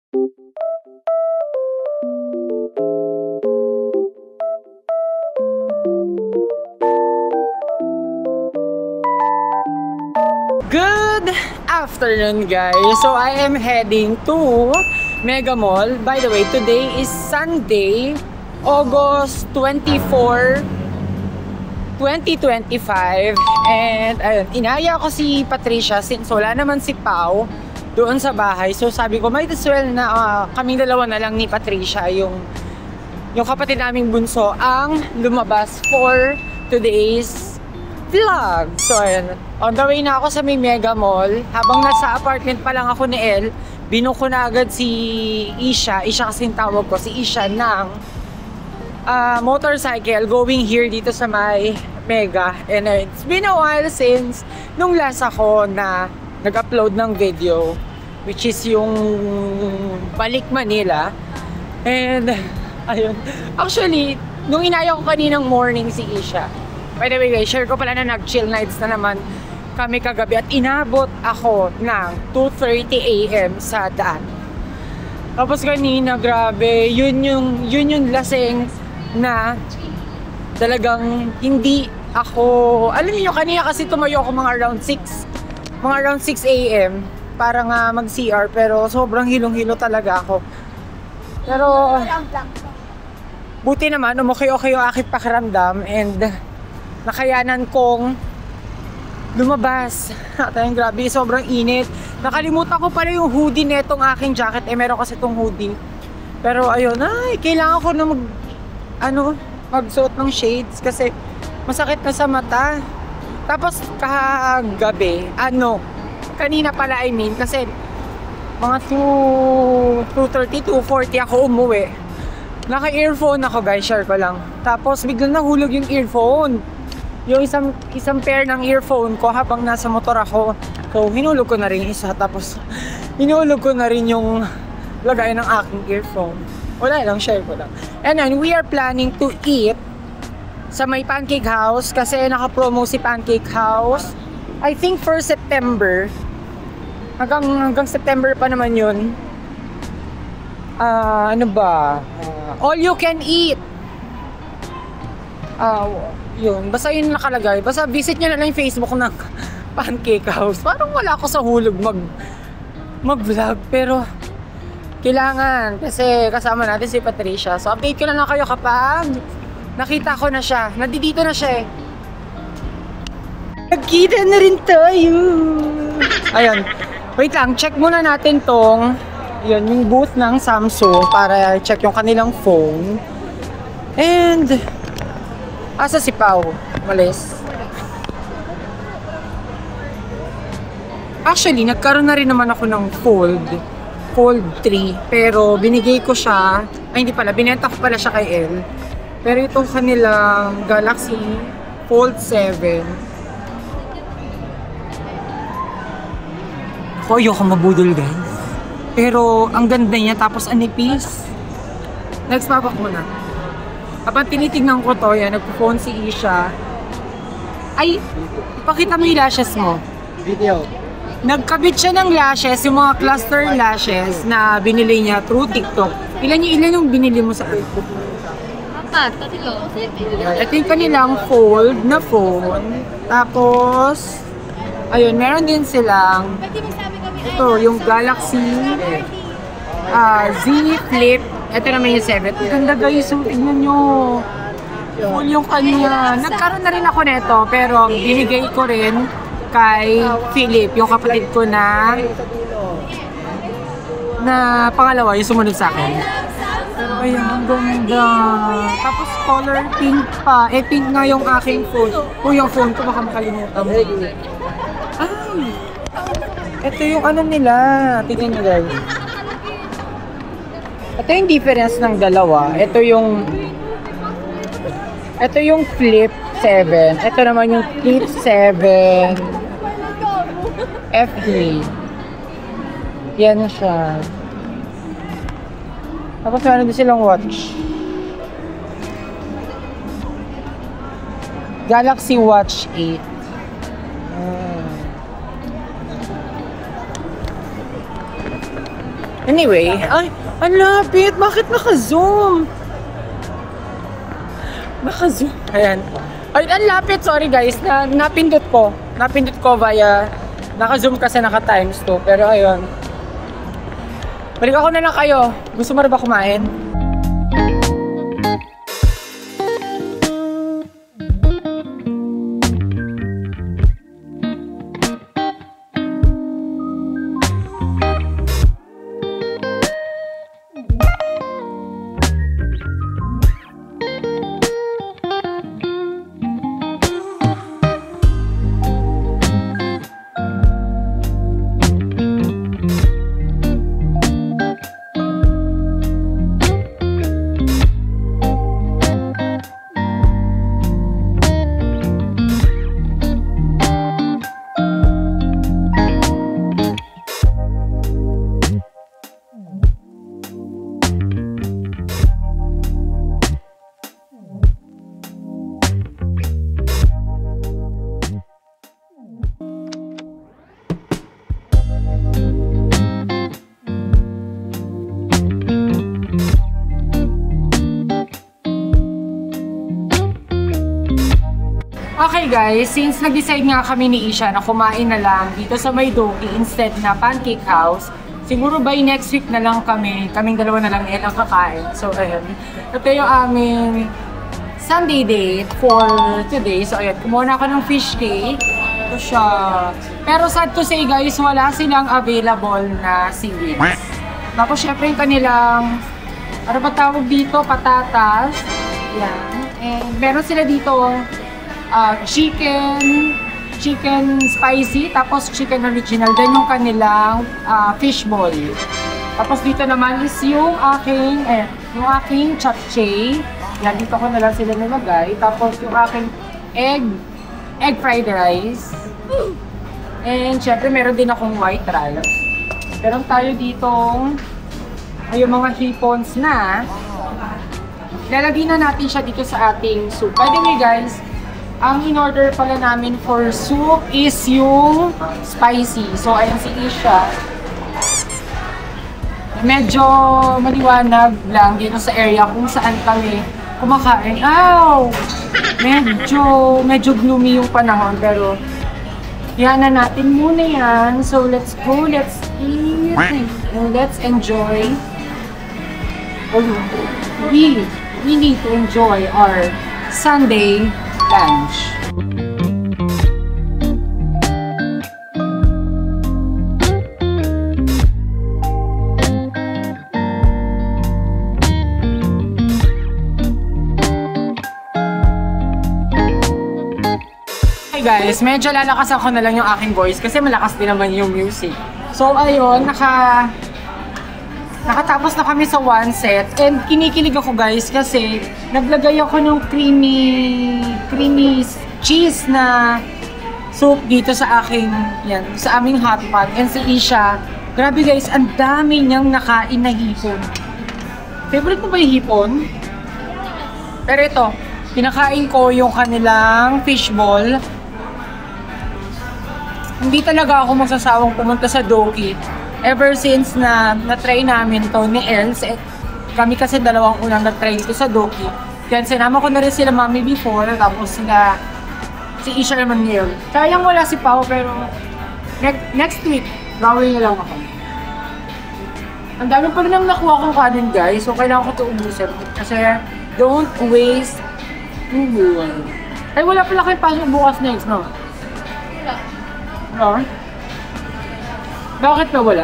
Good afternoon, guys. So I am heading to Mega Mall. By the way, today is Sunday, August 24, 2025. And ayun, inaya ko si Patricia since wala naman si Pao doon sa bahay. So sabi ko, might as well na kaming dalawa na lang ni Patricia, yung kapatid naming bunso, ang lumabas for today's vlog. So ayun, on the way na ako sa may Mega Mall. Habang nasa apartment pa lang ako ni El, binuko ko na agad si Isha kasi yung tawag ko, si Isha ng motorcycle going here dito sa may Mega. And it's been a while since nung last ako na nag-upload ng video, which is yung Balik Manila. And ayun, actually nung inaya ko kaninang morning si Isha, by the way guys, share ko pala na nag-chill nights na naman kami kagabi at inabot ako ng 2:30 AM sa daan. Tapos kanina, grabe, yun yung lasing na talagang hindi ako, alam niyo, kanina kasi tumayo ako mga around 6 AM para nga mag-CR, pero sobrang hilong-hilo talaga ako. Pero buti naman, okay yung aking pakiramdam and nakayanan kong lumabas. At grabe, sobrang init. Nakalimutan ko pala yung hoodie netong aking jacket. Meron kasi itong hoodie. Pero ayun, kailangan ko na magsuot ng shades kasi masakit na sa mata. Tapos kagabi, kanina pala kasi mga 2:30, 2:40 ako umuwi. Naka-earphone ako guys, share ko lang. Tapos biglang nahulog yung earphone. Yung isang pair ng earphone ko habang nasa motor ako. So, hinulog ko na rin isa. Tapos, hinulog ko na rin yung lagay ng aking earphone. Wala lang, share ko lang. And then, we are planning to eat sa may Pancake House. Kasi naka-promo si Pancake House. I think for September. Hanggang September pa naman yun. All you can eat. Yun, basta yun nakalagay. Basta visit nyo na lang yung Facebook ng Pancake House. Parang wala ako sa hulog mag-vlog. Pero kailangan kasi kasama natin si Patricia. So update ko na lang kayo kapag nakita ko na siya. Nandito na siya eh. Nagkita na rin tayo. Ayun. Wait lang, check muna natin tong yung booth ng Samsung para check yung kanilang phone. And asa si Pao? Malis. Actually, nagkaroon na rin naman ako ng Fold 3. Pero binigay ko siya. Ay, hindi pala. Binenta ko pala siya kay El. Pero itong kanilang Galaxy Fold 7. Ako, ayoko mabudol guys. Pero ang ganda niya. Tapos anipis. Next papak muna. Kapag tinitignan ko to, yan, nagpo-phone si Isha. Ay, ipakita mo yung lashes mo. Video. Nagkabit siya ng lashes, yung mga cluster lashes na binili niya through TikTok. Ilan yung binili mo sa iPhone? Tatlo. Ito yung kanilang fold na phone. Tapos, ayun, meron din silang, ito, yung Galaxy Z Flip. Ito naman yung 7. Ganda guys, so tignan nyo. Full yung kanya. Nagkaroon na rin ako nito, pero binigay ko rin kay Philip, yung kapatid ko na pangalawa, yung sumunod sa akin. Ay, ang ganda. Tapos color pink pa. Pink nga yung aking phone. Yung phone ko, baka makalimutan mo. Ay! Ito yung nila. Tignan nyo guys. Ito yung difference ng dalawa. Ito yung Flip 7. Ito naman yung Flip 7 FE. Yan siya. Tapos meron din silang watch. Galaxy Watch 8. Anyway, ay, ang lapit. Bakit naka-zoom? Naka-zoom. Ayan. Ay, ang lapit. Sorry guys. Napindot ko. Napindot ko via... Naka-zoom kasi naka-times 2. Pero ayun. Balik ako na lang kayo. Gusto mo rin ba kumain? Okay guys, since nag-decide nga kami ni Isha na kumain na lang dito sa Maydoki instead na Pancake House, siguro by next week na lang kaming dalawa na lang ang kakain. So ayun, ito yung aming Sunday date for today. So ayun, kumuha na ako ng fish cake. Ito siya. Pero sad to say guys, wala silang available na seaweeds. Tapos syempre yung kanilang, ano ba tawag dito? Patatas. Yan. And meron sila dito chicken spicy, tapos chicken original, then yung kanilang fish ball. Tapos dito naman is yung aking japchae. Yan, dito ko na lang sila nilagay. Tapos yung aking egg fried rice. And syempre meron din akong white rice. Meron tayo ditong yung mga hipons na lalagyan na natin siya dito sa ating soup. By the way guys, ang in-order pala namin for soup is yung spicy. So, ayan si Isha. Medyo maliwanag lang dito sa area kung saan kami kumakain. Ow! Medyo gloomy yung panahon. Pero, yan na natin muna yan. So, let's go. Let's eat. And let's enjoy. We need to enjoy our Sunday lunch. Hey guys, medyo lalakasan ko na lang yung aking voice kasi malakas din naman yung music. So ayun, nakatapos na kami sa one set and kinikilig ako guys kasi naglagay ako ng creamy cheese na soup dito sa aming hot pot. And si Isha, grabe guys, ang dami niyang nakain na hipon. Favorite mo ba yung hipon? Pero ito, pinakain ko yung kanilang fishball. Hindi talaga ako magsasawang pumunta sa Doki. Ever since na-try namin to ni Els, kami kasi dalawang unang na-try dito sa Doki. Yan, sinama ko na rin sila mami before, tapos si Isha naman ngayon. Sayang wala si Pao, pero next week, gawin na lang ako. Ang dami pa rin nang nakuha kong kanin guys, so kailangan ko ito ubusin. Kasi don't waste food. Ay, wala pala kayo pasok bukas next, no? Wala. No? Bakit na wala?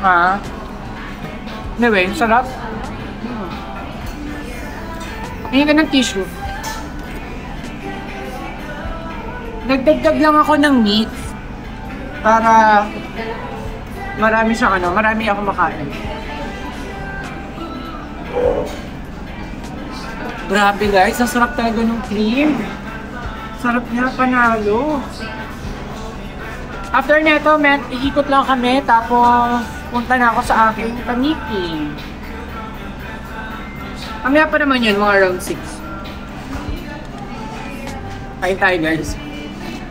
Ha? Anyway, sarap. Hingi ka ng tissue. Nagdagdag lang ako ng meat para marami ako makain. Grabe guys, ang sarap talaga ng cream. Sarap niya, panalo. After neto, iikot lang kami, tapos punta na ako sa aking pamiki. Mamaya pa naman yun, mga around 6. Kain tayo guys.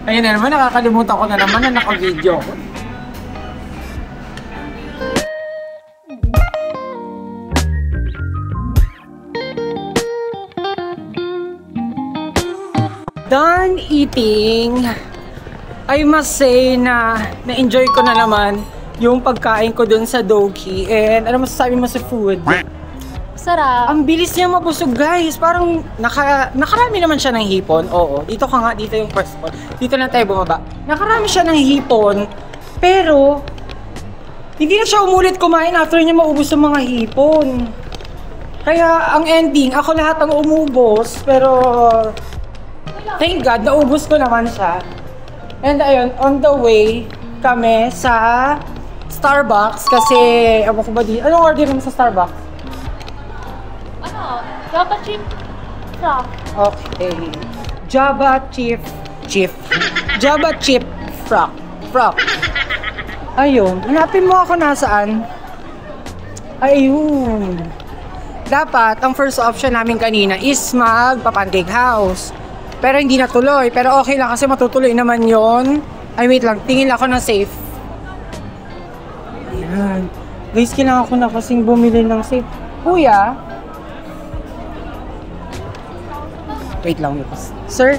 Ayun na naman, nakakalimutan ko na naman na naka-video ko. done eating, I must say na na-enjoy ko na naman yung pagkain ko dun sa Doki. And ano masasabi mo sa food? Sarap. Ang bilis niya mabusog, guys. Parang nakarami naman siya ng hipon. Oo, dito ka nga, dito yung first one. Dito na tayo bumaba. Nakarami siya ng hipon, pero hindi na siya umulit kumain after niya maubos ang mga hipon. Kaya ang ending, ako lahat ang umubos, pero thank God, naubos ko naman siya. And ayun, on the way kami sa Starbucks kasi, ako ba di, anong order mo sa Starbucks? Java chip frock. Okay. Java chip frock. Ayun. Hanapin mo ako nasaan. Ayun. Dapat, ang first option namin kanina is magpa-pancake house. Pero hindi natuloy. Pero okay lang kasi matutuloy naman yon. Ay, wait lang. Tingin lang ako ng safe. Ayan. Guys, kailangan ko na kasing bumili ng safe. Kuya? Wait lang, sir,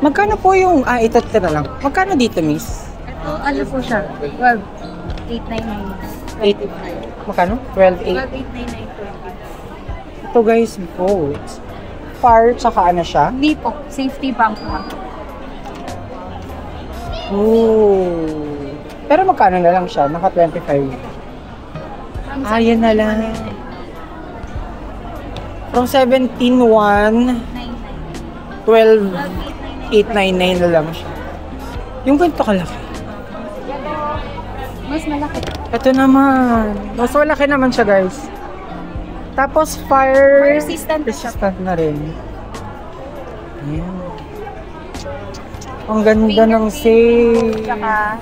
magkano po yung, ito na lang. Magkano dito, miss? Ito, ano po siya? 12,899. 8, magkano? 12,8. 12,899. Ito guys, both. Far, tsaka ano siya? Hindi po, safety bank lang. Ooh. Pero magkano na lang siya? Naka 25. Yan na lang. From 17,1. 12,899 na lang siya. Yung ganito kalaki. Mas malaki. Ito naman. Mas malaki naman siya, guys. Tapos fire Resistant na rin. Ayan. Ang ganda ng safe. Saka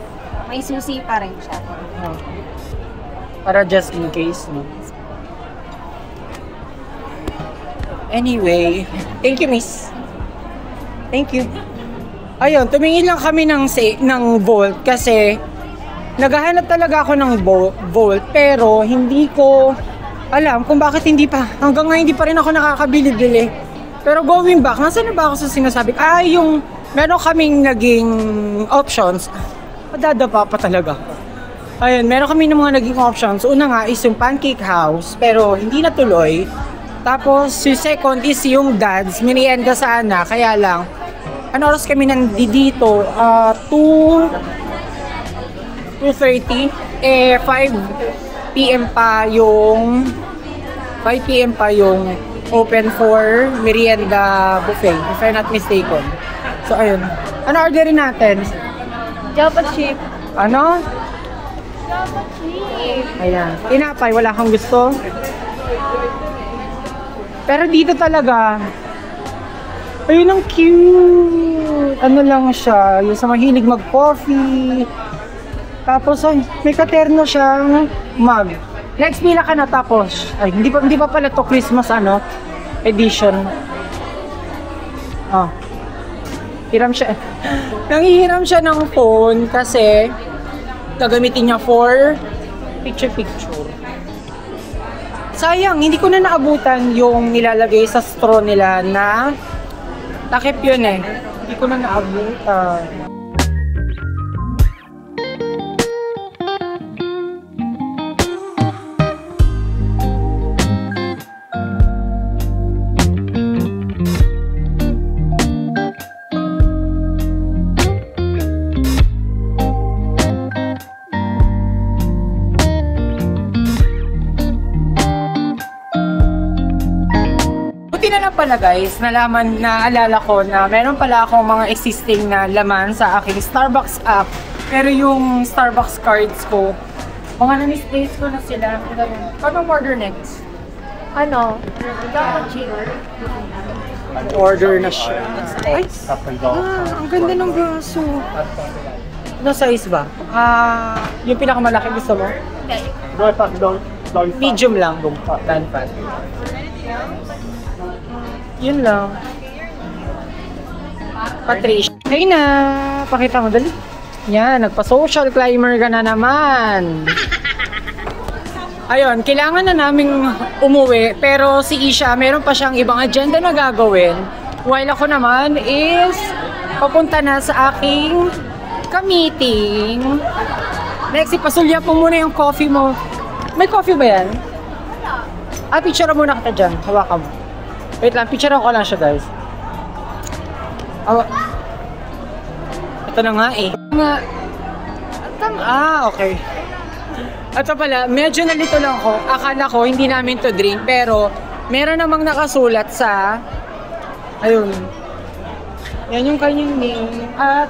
may susi pa rin siya. Para just in case, no? Anyway, thank you, miss. Thank you. Ayun, tumingin lang kami ng Volt kasi naghahanap talaga ako ng Volt pero hindi ko alam kung bakit hanggang ngayon hindi pa rin ako nakakabili-bili. Pero going back, nasaan na ba ako sa sinasabi? Yung meron kaming naging options. Madadapa pa talaga. Ayun, meron kami ng mga naging options. Una nga is yung Pancake House pero hindi natuloy. Tapos yung second is yung Dad's merienda sana, kaya lang ano oras kami nandito? 2:30. 5 PM pa yung open for merienda buffet, if I'm not mistaken. So ayun. Ano orderin natin? Java chip. Ano? Java chip. Ayan. Tinapay, wala kang gusto? Pero dito talaga, ayun ang cute. Ano lang siya, yung sa mahilig mag-coffee. Tapos ay, may katerno siyang mug. Next pila ka na tapos. Ay, hindi pa pala to Christmas edition. Hiram siya. Nanghihiram siya ng phone kasi gagamitin niya for picture. Sayang, hindi ko na naabutan yung nilalagay sa straw nila na takip yun eh. Hindi ko na naabutan. Pala guys, naalala ko na meron pala akong mga existing na laman sa aking Starbucks app. Pero yung Starbucks cards ko, mga na-misplace ko na sila. Paano order next? Ano? Java chip. Order na siya. Ay, ang ganda ng braso. Ano size ba? Yung pinakamalaki gusto mo? Medium lang. Non-fat. Yun lang. Patricia. Hey na! Pakita mo dali. Yan, nagpa-social climber ka na naman. Ayun, kailangan na naming umuwi. Pero si Isha, meron pa siyang ibang agenda na gagawin. While ako naman is papunta na sa aking ka-meeting. Next, ipasulya po muna yung coffee mo. May coffee ba yan? Picture muna kita dyan. Hawakan mo. Wait lang, picturean ko lang siya, guys. Ito na nga eh. Okay. Ito pala, medyo nalito lang ko. Akala ko, hindi namin to drink, pero meron namang nakasulat sa... Ayun. Yan yung kanyang name. At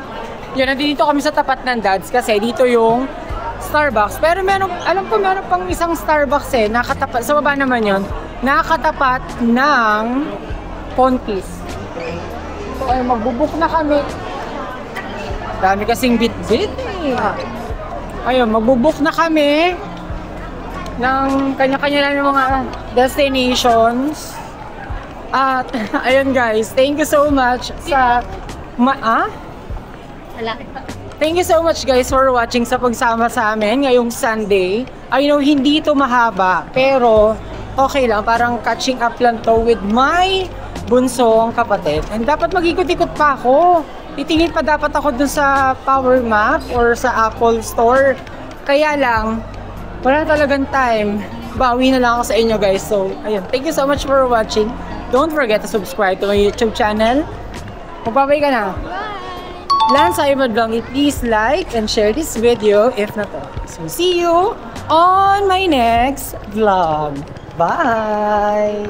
yun, nandito kami sa tapat ng Dads kasi dito yung Starbucks. Pero meron, alam ko meron pang isang Starbucks eh, nakatapat, sa baba naman yun, nakatapat ng Pontis. So ay, magbubuk na kami. Dami kasing bit-bit eh. Ayun, magbubuk na kami ng kanya-kanya lang mga destinations. At, ayun guys, thank you so much sa... Thank you so much guys for watching sa pagsama sa amin ngayong Sunday. I know, hindi ito mahaba, pero okay lang. Parang catching up lang to with my bunsong kapatid. And dapat mag-ikot-ikot pa ako. Titingin pa dapat ako dun sa Power Map or sa Apple Store. Kaya lang, wala talagang time. Bawi na lang ako sa inyo guys. So, ayun. Thank you so much for watching. Don't forget to subscribe to my YouTube channel. Magbabay ka na. Lance Ivan Vlog, please like and share this video if not all. So, see you on my next vlog. Bye!